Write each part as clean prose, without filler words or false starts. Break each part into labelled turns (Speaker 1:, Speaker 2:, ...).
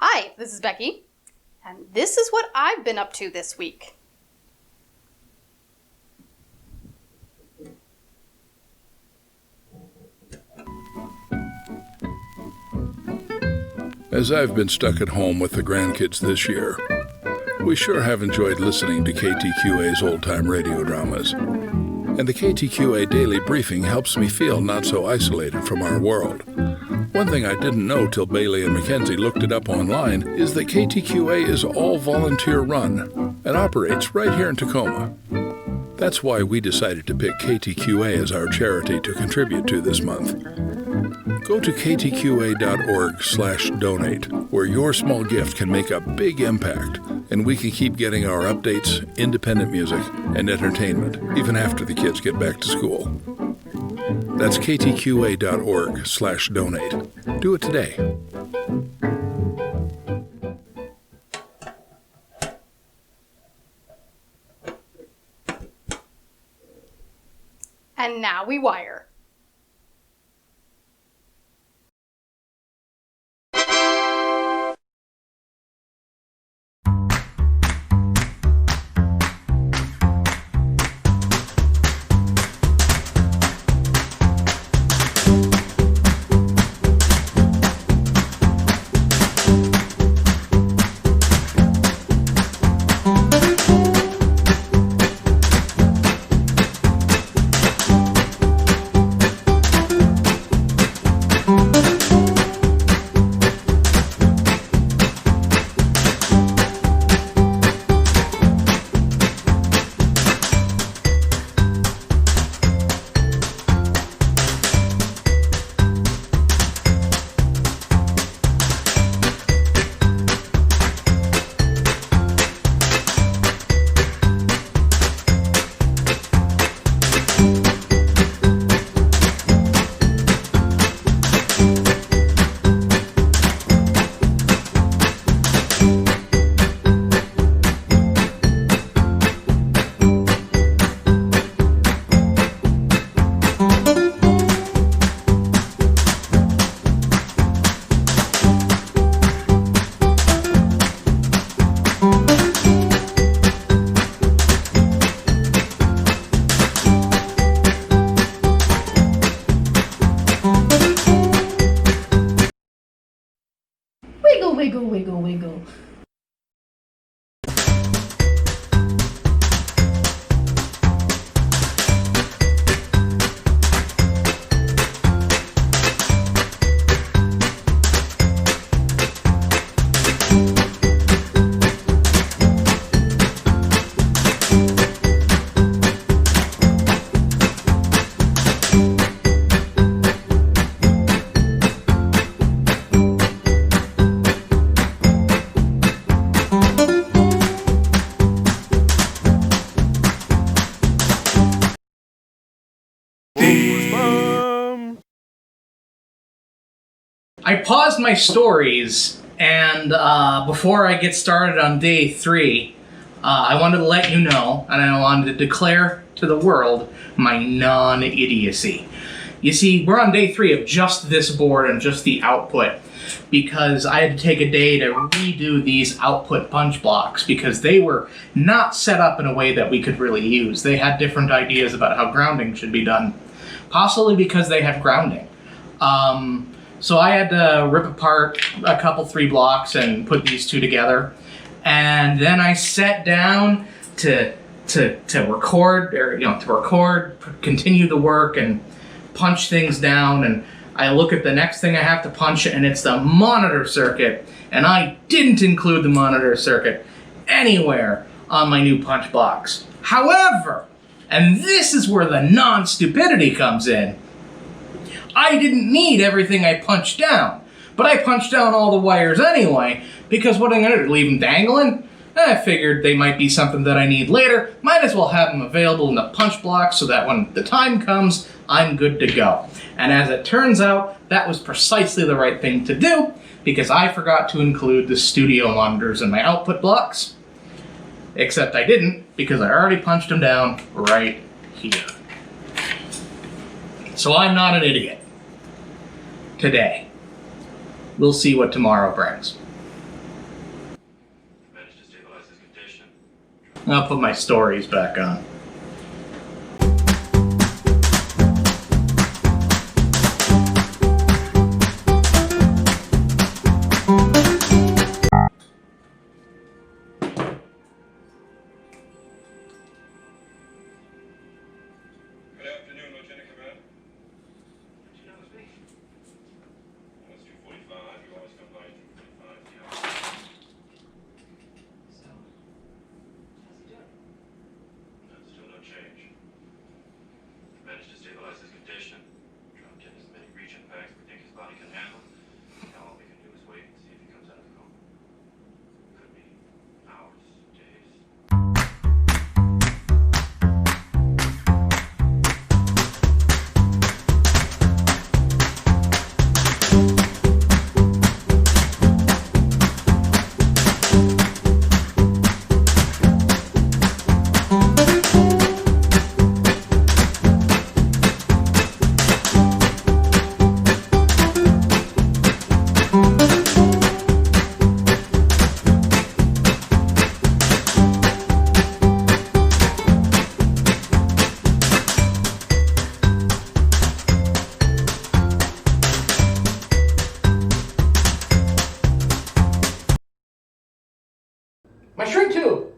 Speaker 1: Hi, this is Becky, and this is what I've been up to this week.
Speaker 2: As I've been stuck at home with the grandkids this year, we sure have enjoyed listening to KTQA's old-time radio dramas. And the KTQA Daily Briefing helps me feel not so isolated from our world. One thing I didn't know till Bailey and Mackenzie looked it up online is that KTQA is all volunteer-run and operates right here in Tacoma. That's why we decided to pick KTQA as our charity to contribute to this month. Go to ktqa.org/donate, where your small gift can make a big impact, and we can keep getting our updates, independent music, and entertainment, even after the kids get back to school. That's ktqa.org/donate. Do it today.
Speaker 1: And now we wire.
Speaker 3: Wiggle, wiggle, wiggle, wiggle.
Speaker 4: I paused my stories, and before I get started on day 3, I wanted to let you know, and I wanted to declare to the world my non-idiocy. You see, we're on day 3 of just this board and just the output, because I had to take a day to redo these output punch blocks, because they were not set up in a way that we could really use. They had different ideas about how grounding should be done, possibly because they have grounding. So I had to rip apart a couple 3 blocks and put these 2 together. And then I sat down to record, continue the work and punch things down. And I look at the next thing I have to punch, and it's the monitor circuit. And I didn't include the monitor circuit anywhere on my new punch blocks. However, and this is where the non-stupidity comes in, I didn't need everything I punched down, but I punched down all the wires anyway, because what I'm going to do, leave them dangling? I figured they might be something that I need later. Might as well have them available in the punch block so that when the time comes, I'm good to go. And as it turns out, that was precisely the right thing to do, because I forgot to include the studio monitors in my output blocks. Except I didn't, because I already punched them down right here. So I'm not an idiot. Today. We'll see what tomorrow brings. I'll put my stories back on.
Speaker 5: Good afternoon, Lieutenant Command. Did you know it was me? Well, it's 2:45. You always come by at 2:45. Yeah. So, how's he doing? Still no change. Managed to stabilize his condition. Dropped in as many reach impacts we think his body can handle. Now all we can do is wait and see if he comes out of the coma. Could be hours, days.
Speaker 4: My shrink tube!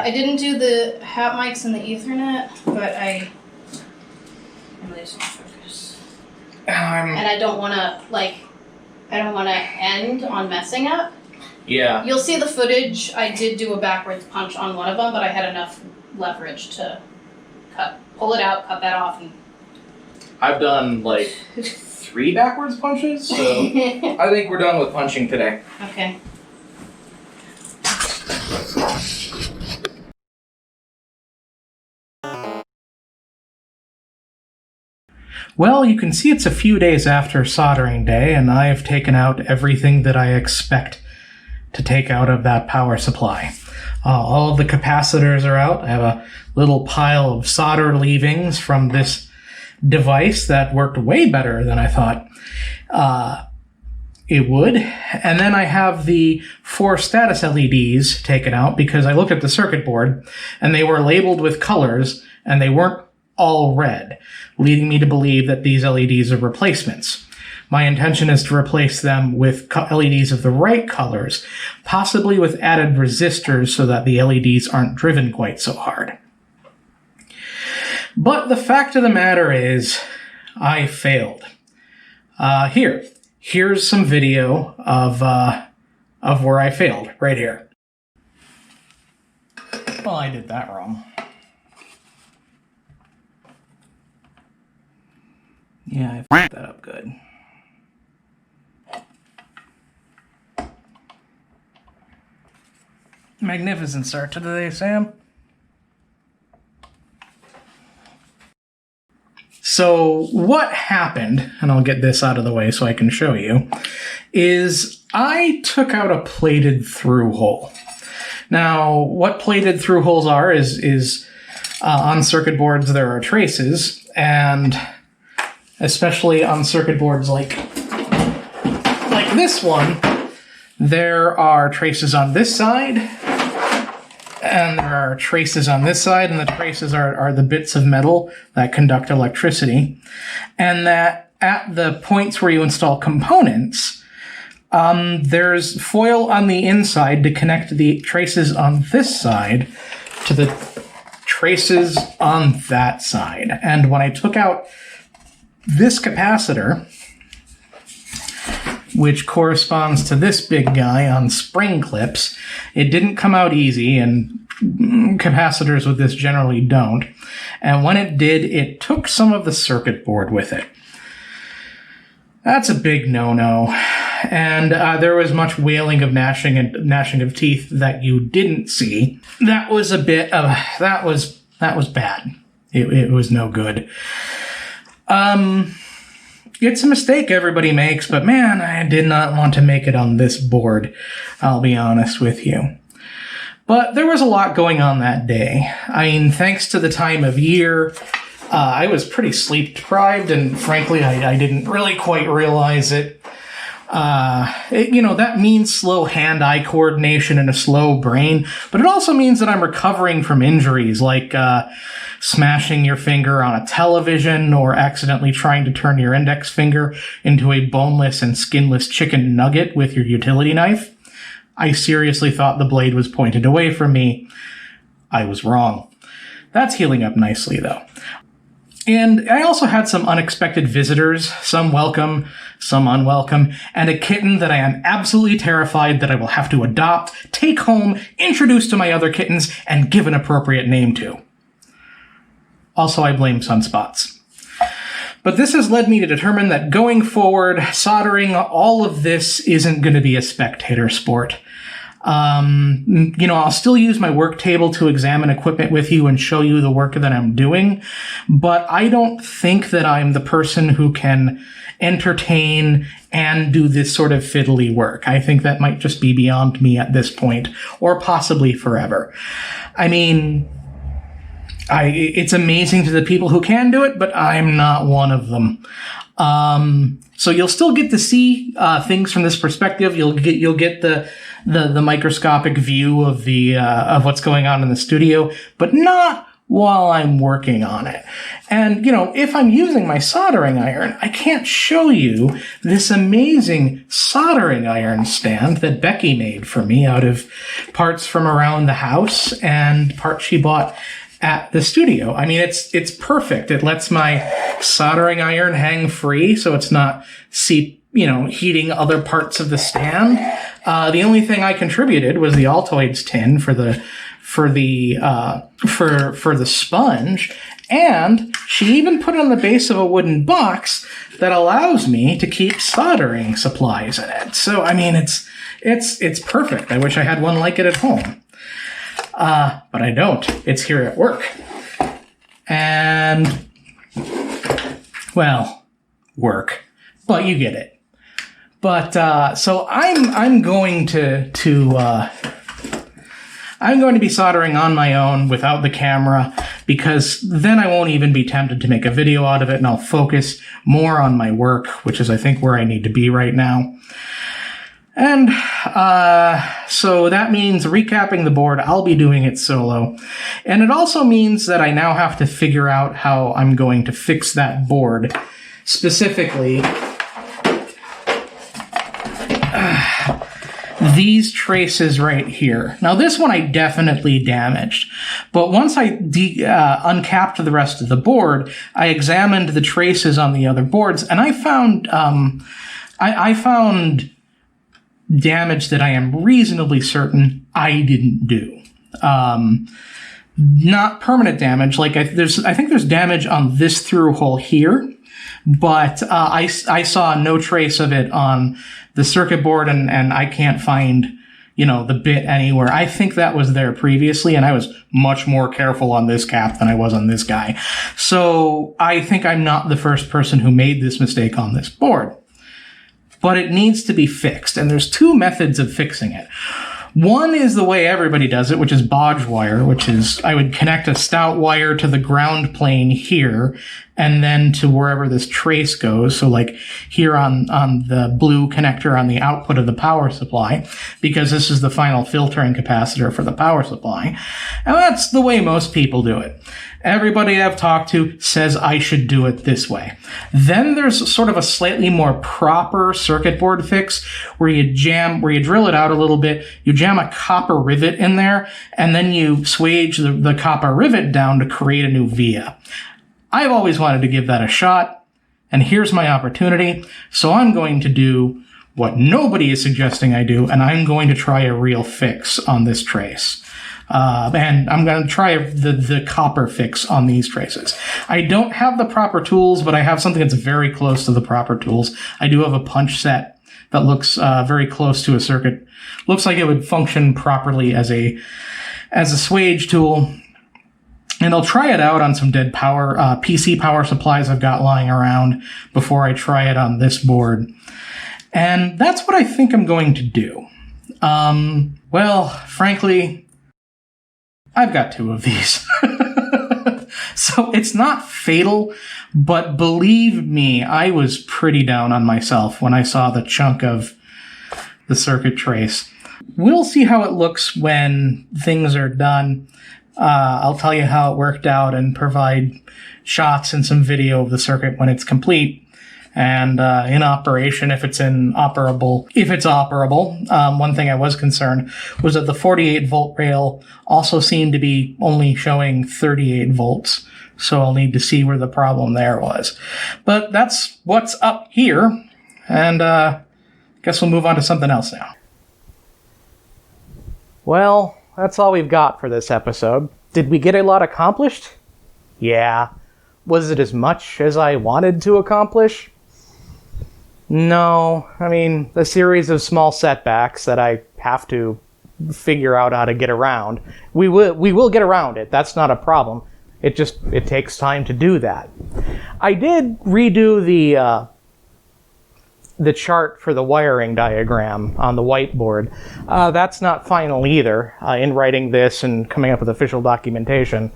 Speaker 1: I didn't do the hat mics and the Ethernet, but I'm losing focus. And I don't want to, end on messing up.
Speaker 4: Yeah.
Speaker 1: You'll see the footage. I did do a backwards punch on one of them, but I had enough leverage to pull it out, cut that off, and...
Speaker 4: I've done, 3 backwards punches, so I think we're done with punching today.
Speaker 1: Okay.
Speaker 4: Well, you can see it's a few days after soldering day, and I have taken out everything that I expect to take out of that power supply. All of the capacitors are out. I have a little pile of solder leavings from this device that worked way better than I thought it would. And then I have the 4 status LEDs taken out because I looked at the circuit board and they were labeled with colors and they weren't all red, leading me to believe that these LEDs are replacements. My intention is to replace them with LEDs of the right colors, possibly with added resistors so that the LEDs aren't driven quite so hard. But the fact of the matter is, I failed. Here's some video of where I failed, right here. Well, I did that wrong. Yeah, I fucked that up good. Magnificent start to the day, Sam. So what happened, and I'll get this out of the way so I can show you, is I took out a plated through hole. Now, what plated through holes are is on circuit boards there are traces, and especially on circuit boards like this one, there are traces on this side, and there are traces on this side, and the traces are the bits of metal that conduct electricity, and that at the points where you install components, there's foil on the inside to connect the traces on this side to the traces on that side. And when I took out this capacitor, which corresponds to this big guy on spring clips, it didn't come out easy, and capacitors with this generally don't. And when it did, it took some of the circuit board with it. That's a big no-no. And there was much wailing of gnashing of teeth that you didn't see. That was a bit of... That was bad. It was no good. It's a mistake everybody makes, but man, I did not want to make it on this board, I'll be honest with you. But there was a lot going on that day. I mean, thanks to the time of year, I was pretty sleep deprived, and frankly, I didn't really quite realize it. That means slow hand-eye coordination and a slow brain, but it also means that I'm recovering from injuries like smashing your finger on a television or accidentally trying to turn your index finger into a boneless and skinless chicken nugget with your utility knife. I seriously thought the blade was pointed away from me. I was wrong. That's healing up nicely, though. And I also had some unexpected visitors, some welcome, some unwelcome, and a kitten that I am absolutely terrified that I will have to adopt, take home, introduce to my other kittens, and give an appropriate name to. Also, I blame sunspots. But this has led me to determine that going forward, soldering, all of this isn't going to be a spectator sport. I'll still use my work table to examine equipment with you and show you the work that I'm doing, but I don't think that I'm the person who can entertain and do this sort of fiddly work. I think that might just be beyond me at this point, or possibly forever. I mean, it's amazing to the people who can do it, but I'm not one of them. So you'll still get to see things from this perspective. You'll get the microscopic view of of what's going on in the studio, but not while I'm working on it. And if I'm using my soldering iron, I can't show you this amazing soldering iron stand that Becky made for me out of parts from around the house and parts she bought at the studio. I mean, it's perfect. It lets my soldering iron hang free, so it's not heating other parts of the stand. The only thing I contributed was the Altoids tin for the sponge, and she even put it on the base of a wooden box that allows me to keep soldering supplies in it. So I mean, it's perfect. I wish I had one like it at home. But I don't. It's here at work. And, well, work. But you get it. But, so I'm going to be soldering on my own without the camera, because then I won't even be tempted to make a video out of it, and I'll focus more on my work, which is, I think, where I need to be right now. And so that means recapping the board, I'll be doing it solo. And it also means that I now have to figure out how I'm going to fix that board. Specifically, these traces right here. Now this one I definitely damaged, but once I uncapped the rest of the board, I examined the traces on the other boards, and I found I found damage that I am reasonably certain I didn't do. Not permanent damage. Like I think there's damage on this through hole here, but I saw no trace of it on the circuit board, and I can't find the bit anywhere. I think that was there previously, and I was much more careful on this cap than I was on this guy. So I think I'm not the first person who made this mistake on this board. But it needs to be fixed, and there's two methods of fixing it. One is the way everybody does it, which is bodge wire, which is I would connect a stout wire to the ground plane here and then to wherever this trace goes. So like here on the blue connector on the output of the power supply, because this is the final filtering capacitor for the power supply. And that's the way most people do it. Everybody I've talked to says I should do it this way. Then there's sort of a slightly more proper circuit board fix where you drill it out a little bit, you jam a copper rivet in there, and then you swage the copper rivet down to create a new via. I've always wanted to give that a shot, and here's my opportunity, so I'm going to do what nobody is suggesting I do, and I'm going to try a real fix on this trace. And I'm going to try the copper fix on these traces. I don't have the proper tools, but I have something that's very close to the proper tools. I do have a punch set that looks very close to a circuit. Looks like it would function properly as a swage tool. And I'll try it out on some dead power, PC power supplies I've got lying around before I try it on this board. And that's what I think I'm going to do. Well, frankly, I've got 2 of these. So it's not fatal, but believe me, I was pretty down on myself when I saw the chunk of the circuit trace. We'll see how it looks when things are done. I'll tell you how it worked out and provide shots and some video of the circuit when it's complete and in operation if it's operable. One thing I was concerned was that the 48 volt rail also seemed to be only showing 38 volts. So I'll need to see where the problem there was. But that's what's up here. And guess we'll move on to something else now. Well, that's all we've got for this episode. Did we get a lot accomplished? Yeah. Was it as much as I wanted to accomplish? No. I mean, a series of small setbacks that I have to figure out how to get around. We will get around it. That's not a problem. It takes time to do that. I did redo the chart for the wiring diagram on the whiteboard. That's not final either. In writing this and coming up with official documentation,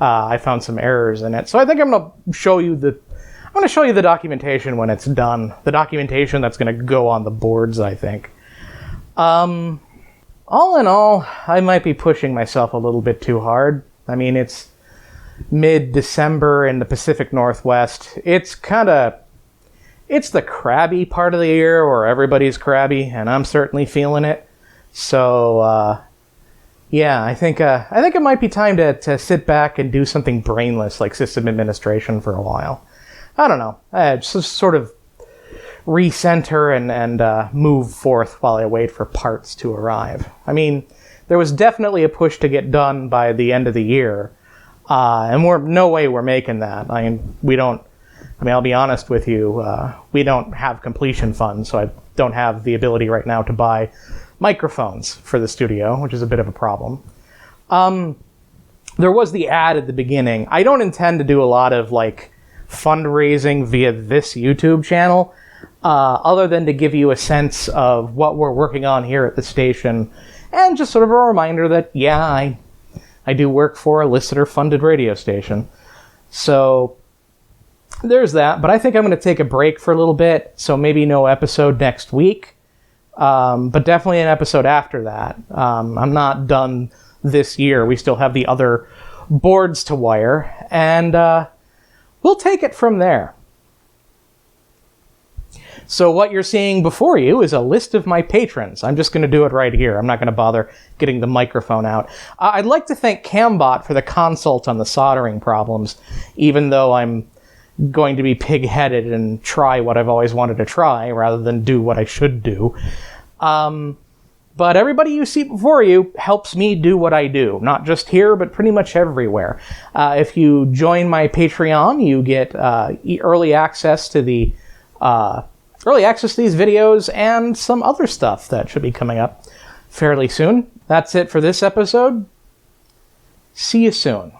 Speaker 4: I found some errors in it. So I think I'm going to show you the documentation when it's done. The documentation that's going to go on the boards, I think. All in all, I might be pushing myself a little bit too hard. I mean, it's mid-December in the Pacific Northwest. It's the crabby part of the year where everybody's crabby, and I'm certainly feeling it. So, yeah, I think it might be time to sit back and do something brainless like system administration for a while. I don't know. Just sort of recenter and move forth while I wait for parts to arrive. I mean, there was definitely a push to get done by the end of the year, and we're making that. I'll be honest with you, we don't have completion funds, so I don't have the ability right now to buy microphones for the studio, which is a bit of a problem. There was the ad at the beginning. I don't intend to do a lot of fundraising via this YouTube channel, other than to give you a sense of what we're working on here at the station, and just sort of a reminder that, yeah, I do work for a listener-funded radio station. So there's that, but I think I'm going to take a break for a little bit, so maybe no episode next week, but definitely an episode after that. I'm not done this year. We still have the other boards to wire, and we'll take it from there. So what you're seeing before you is a list of my patrons. I'm just going to do it right here. I'm not going to bother getting the microphone out. I'd like to thank Cambot for the consult on the soldering problems, even though I'm going to be pig-headed and try what I've always wanted to try rather than do what I should do. But everybody you see before you helps me do what I do, not just here, but pretty much everywhere. If you join my Patreon, you get early access to these videos and some other stuff that should be coming up fairly soon. That's it for this episode. See you soon.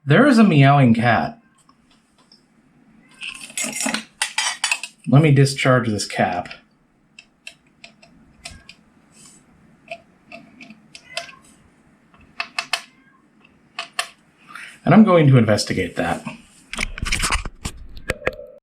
Speaker 4: There is a meowing cat. let me discharge this cap. And I'm going to investigate that.